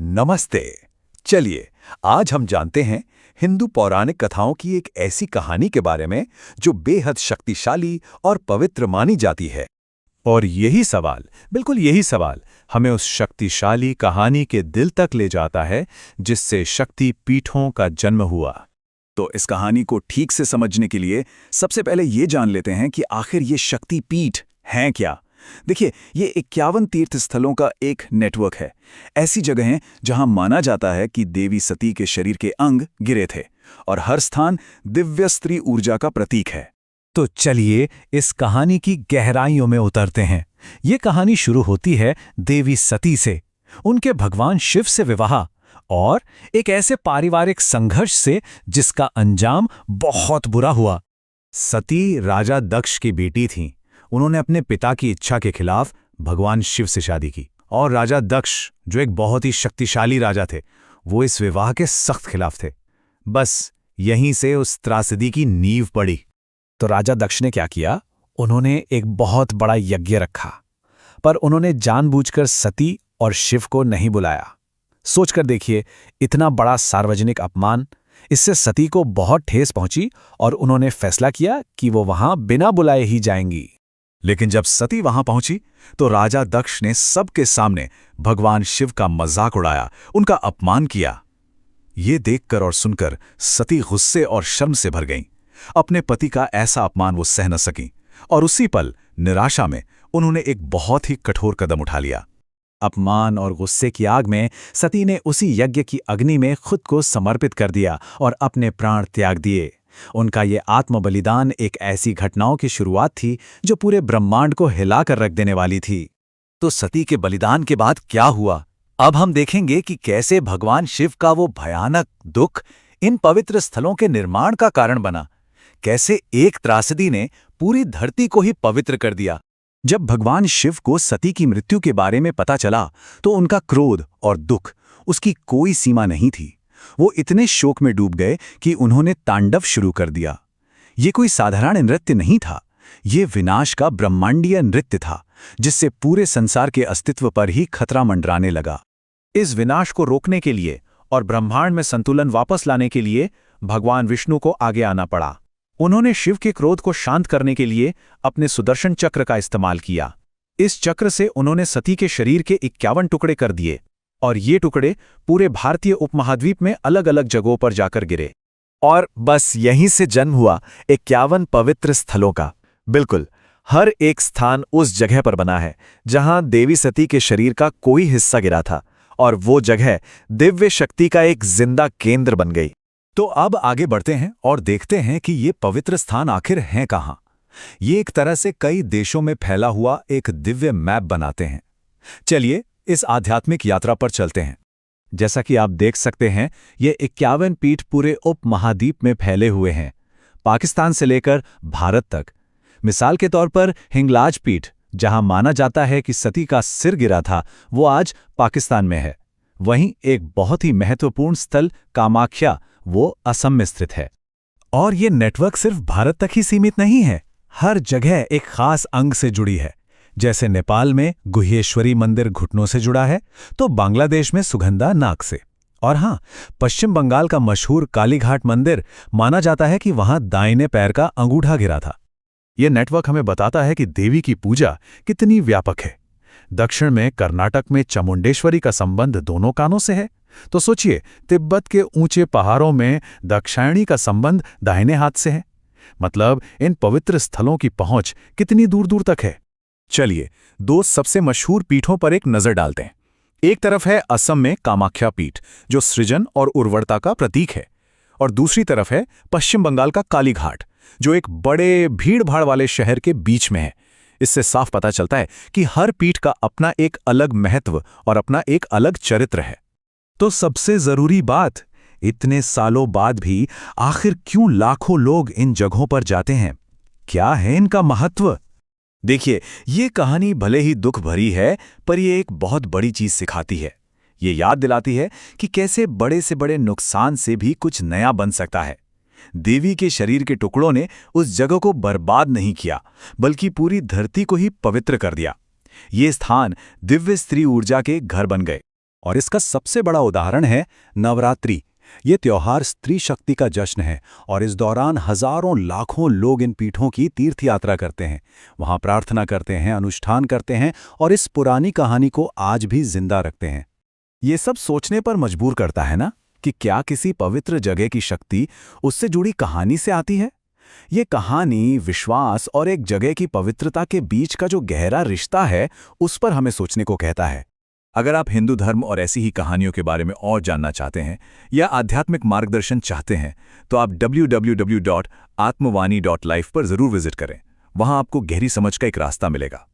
नमस्ते। चलिए आज हम जानते हैं हिंदू पौराणिक कथाओं की एक ऐसी कहानी के बारे में जो बेहद शक्तिशाली और पवित्र मानी जाती है। और यही सवाल, बिल्कुल यही सवाल हमें उस शक्तिशाली कहानी के दिल तक ले जाता है जिससे शक्ति पीठों का जन्म हुआ। तो इस कहानी को ठीक से समझने के लिए सबसे पहले ये जान लेते हैं कि आखिर ये शक्ति पीठ हैं क्या। देखिए, ये 51 तीर्थ स्थलों का एक नेटवर्क है। ऐसी जगहें जहां माना जाता है कि देवी सती के शरीर के अंग गिरे थे और हर स्थान दिव्य स्त्री ऊर्जा का प्रतीक है। तो चलिए इस कहानी की गहराइयों में उतरते हैं। ये कहानी शुरू होती है देवी सती से, उनके भगवान शिव से विवाह और एक ऐसे पारिवारिक संघर्ष से जिसका अंजाम बहुत बुरा हुआ। सती राजा दक्ष की बेटी थीं। उन्होंने अपने पिता की इच्छा के खिलाफ भगवान शिव से शादी की और राजा दक्ष, जो एक बहुत ही शक्तिशाली राजा थे, वो इस विवाह के सख्त खिलाफ थे। बस यहीं से उस त्रासदी की नींव पड़ी। तो राजा दक्ष ने क्या किया? उन्होंने एक बहुत बड़ा यज्ञ रखा, पर उन्होंने जानबूझकर सती और शिव को नहीं बुलाया। सोचकर देखिए, इतना बड़ा सार्वजनिक अपमान, इससे सती को बहुत ठेस पहुंची और उन्होंने फैसला किया कि वो वहां बिना बुलाए ही जाएंगी। लेकिन जब सती वहां पहुंची तो राजा दक्ष ने सबके सामने भगवान शिव का मजाक उड़ाया, उनका अपमान किया। ये देखकर और सुनकर सती गुस्से और शर्म से भर गईं। अपने पति का ऐसा अपमान वो सह न सकीं और उसी पल निराशा में उन्होंने एक बहुत ही कठोर कदम उठा लिया। अपमान और गुस्से की आग में सती ने उसी यज्ञ की अग्नि में खुद को समर्पित कर दिया और अपने प्राण त्याग दिए। उनका ये आत्म बलिदान एक ऐसी घटनाओं की शुरुआत थी जो पूरे ब्रह्मांड को हिलाकर रख देने वाली थी। तो सती के बलिदान के बाद क्या हुआ? अब हम देखेंगे कि कैसे भगवान शिव का वो भयानक दुख इन पवित्र स्थलों के निर्माण का कारण बना। कैसे एक त्रासदी ने पूरी धरती को ही पवित्र कर दिया। जब भगवान शिव को सती की मृत्यु के बारे में पता चला तो उनका क्रोध और दुख, उसकी कोई सीमा नहीं थी। वो इतने शोक में डूब गए कि उन्होंने तांडव शुरू कर दिया। ये कोई साधारण नृत्य नहीं था, ये विनाश का ब्रह्मांडीय नृत्य था जिससे पूरे संसार के अस्तित्व पर ही खतरा मंडराने लगा। इस विनाश को रोकने के लिए और ब्रह्मांड में संतुलन वापस लाने के लिए भगवान विष्णु को आगे आना पड़ा। उन्होंने शिव के क्रोध को शांत करने के लिए अपने सुदर्शन चक्र का इस्तेमाल किया। इस चक्र से उन्होंने सती के शरीर के 51 टुकड़े कर दिए और ये टुकड़े पूरे भारतीय उपमहाद्वीप में अलग अलग जगहों पर जाकर गिरे। और बस यहीं से जन्म हुआ 51 पवित्र स्थलों का। बिल्कुल, हर एक स्थान उस जगह पर बना है जहां देवी सती के शरीर का कोई हिस्सा गिरा था और वो जगह दिव्य शक्ति का एक जिंदा केंद्र बन गई। तो अब आगे बढ़ते हैं और देखते हैं कि ये पवित्र स्थान आखिर हैं कहाँ। ये एक तरह से कई देशों में फैला हुआ एक दिव्य मैप बनाते हैं। चलिए इस आध्यात्मिक यात्रा पर चलते हैं। जैसा कि आप देख सकते हैं, ये 51 पीठ पूरे उपमहाद्वीप में फैले हुए हैं, पाकिस्तान से लेकर भारत तक। मिसाल के तौर पर हिंगलाज पीठ, जहां माना जाता है कि सती का सिर गिरा था, वो आज पाकिस्तान में है। वहीं एक बहुत ही महत्वपूर्ण स्थल कामाख्या, वो असम में स्थित है। और ये नेटवर्क सिर्फ भारत तक ही सीमित नहीं है, हर जगह एक खास अंग से जुड़ी है। जैसे नेपाल में गुह्येश्वरी मंदिर घुटनों से जुड़ा है, तो बांग्लादेश में सुगंधा नाक से। और हाँ, पश्चिम बंगाल का मशहूर कालीघाट मंदिर, माना जाता है कि वहां दाहिने पैर का अंगूठा गिरा था। यह नेटवर्क हमें बताता है कि देवी की पूजा कितनी व्यापक है। दक्षिण में कर्नाटक में चामुंडेश्वरी का संबंध दोनों कानों से है, तो सोचिए तिब्बत के ऊंचे पहाड़ों में दाक्षायणी का संबंध दाहिने हाथ से है। मतलब इन पवित्र स्थलों की पहुंच कितनी दूर दूर तक है। चलिए दो सबसे मशहूर पीठों पर एक नजर डालते हैं। एक तरफ है असम में कामाख्या पीठ, जो सृजन और उर्वरता का प्रतीक है, और दूसरी तरफ है पश्चिम बंगाल का कालीघाट, जो एक बड़े भीड़-भाड़ वाले शहर के बीच में है। इससे साफ पता चलता है कि हर पीठ का अपना एक अलग महत्व और अपना एक अलग चरित्र है। तो सबसे जरूरी बात, इतने सालों बाद भी आखिर क्यों लाखों लोग इन जगहों पर जाते हैं? क्या है इनका महत्व? देखिए, ये कहानी भले ही दुख भरी है, पर ये एक बहुत बड़ी चीज सिखाती है। ये याद दिलाती है कि कैसे बड़े से बड़े नुकसान से भी कुछ नया बन सकता है। देवी के शरीर के टुकड़ों ने उस जगह को बर्बाद नहीं किया, बल्कि पूरी धरती को ही पवित्र कर दिया। ये स्थान दिव्य स्त्री ऊर्जा के घर बन गए। और इसका सबसे बड़ा उदाहरण है नवरात्रि। ये त्योहार स्त्री शक्ति का जश्न है और इस दौरान हजारों लाखों लोग इन पीठों की तीर्थ यात्रा करते हैं, वहां प्रार्थना करते हैं, अनुष्ठान करते हैं और इस पुरानी कहानी को आज भी जिंदा रखते हैं। ये सब सोचने पर मजबूर करता है ना कि क्या किसी पवित्र जगह की शक्ति उससे जुड़ी कहानी से आती है। ये कहानी, विश्वास और एक जगह की पवित्रता के बीच का जो गहरा रिश्ता है, उस पर हमें सोचने को कहता है। अगर आप हिंदू धर्म और ऐसी ही कहानियों के बारे में और जानना चाहते हैं या आध्यात्मिक मार्गदर्शन चाहते हैं, तो आप www.atmavani.life पर जरूर विजिट करें। वहां आपको गहरी समझ का एक रास्ता मिलेगा।